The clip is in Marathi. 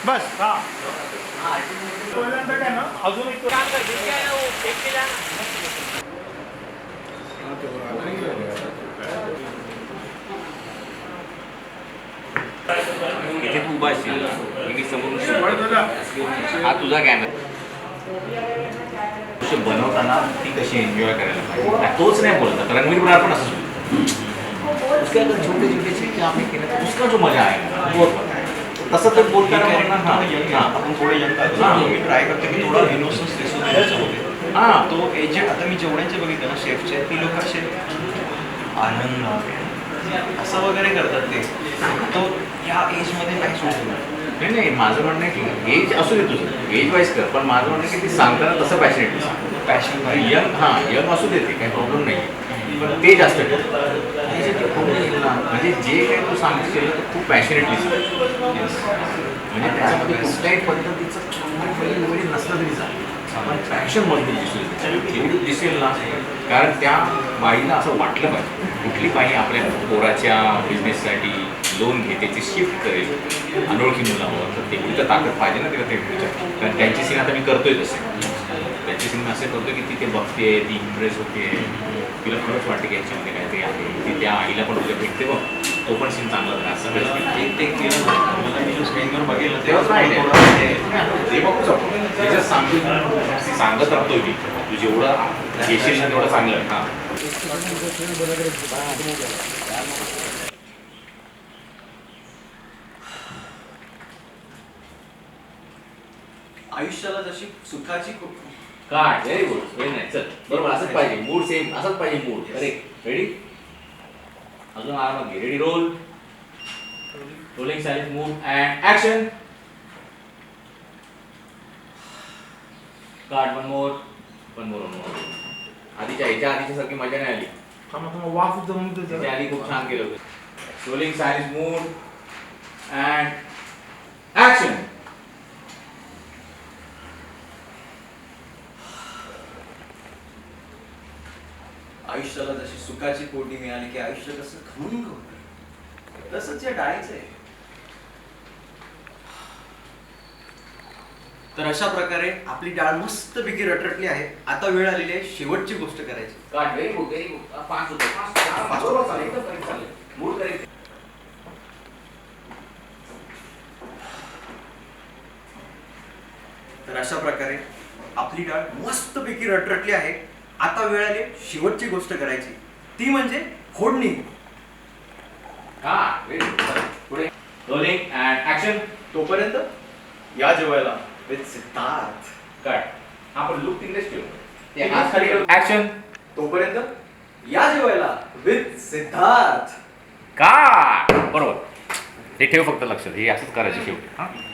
बस हा काय ना अजून एक इथे तू उभा असशील मी समोरून हा तुझा कॅमेरा बनवताना ती कशी एन्जॉय करायला पाहिजे तोच नाही बोलत रणवीर ब्रार पण असं उसके अगर छोटे छोटे चीजें आपने केले तो उसका जो मजा आएगा वो तसं तर बोलताना आपण थोडे यंग मी ट्राय करतो की थोडा इनोसन्स दिसू द्यायचं हां तो एजेड आता मी जेवढ्यांचे बघितलं ना शेफचे ती लोक असे आनंद असं वगैरे करतात ते तो या एजमध्ये नाही सोडतो नाही नाही माझं म्हणणं आहे की एज असू दे तुझं एज वाईज कर पण माझं म्हणणं आहे की ती सांगताना तसं पॅशनेटली सांग पॅशन यंग हां यंग असू देते काही प्रॉब्लेम नाही पण ते जास्त म्हणजे जे काही तू सांगशील ते खूप पॅशनेटली सांग म्हणजे त्याच्यामध्ये कुठल्याही पद्धतीचं वगैरे नसलं तरी चालेल पण पॅशन मजबूत दिसेल एवढी दिसेल ना कारण त्या बाईला असं वाटलं पाहिजे कुठली बाई आपल्या पोराच्या बिझनेससाठी लोन घेते ती शिफ्ट करेल अनोळखी मुलावर तर तेवढी तर ताकद पाहिजे ना तिला ते विचार कारण त्यांची सीन आता मी करतोय तसे त्यांची सीन असं करतो की ती ते बघते ती इम्प्रेस होते तिला खरंच वाटते की याच्यामध्ये काहीतरी आहे ती त्या आईला पण उद्या भेटते बघ तो पण सीन चांगला झाला असं ते केलं मला मी स्क्रीनवर बघितलं तेव्हाच माहिती ते बघू शकतो त्याच्यात सांगत राहतोय मी तू जेवढं घेशील ना तेवढं चांगलं हां आयुष्याला जशी सुखाची काय व्हेरी गुड व्हेरी नाईस चल बरोबर असंच पाहिजे मूड सेम असंच पाहिजे मूड करेक्ट रेडी अजून आरामात घे ready roll rolling silence mood and action card one more आधीच्या सारखी मजा नाही आली वाफ जमून त्याच्या आधी खूप छान केलं होतं rolling silence mood and action आयुष्याला जशी सुखाची कोटी मिळाली की आयुष्य कसं खमंग होतं तसंच या डाळीचं आहे तर अशा प्रकारे आपली डाळ मस्त पैकी रटरटली आहे आता वेळ आलेली आहे शेवटची गोष्ट करायची कार्ड व्हेरी गुड 5 होते 5 बरोबर चालेल एकदम करेक्ट चालेल मूड करेक्ट तर अशा प्रकारे आपली डाळ मस्त पैकी रटरटली आहे आता वेळ आली शेवटची गोष्ट करायची ती म्हणजे फोडणी हा व्हेरी गुड पुढे रोलिंग अँड ऍक्शन तोपर्यंत या जेवायला विथ सिद्धार्थ कट आपण लुक तिकडेच ठेवू ते हात खाली ऍक्शन तोपर्यंत या जेवायला विथ सिद्धार्थ का बरोबर हे ठेव फक्त लक्षात हे असंच करायचं शेवटी हां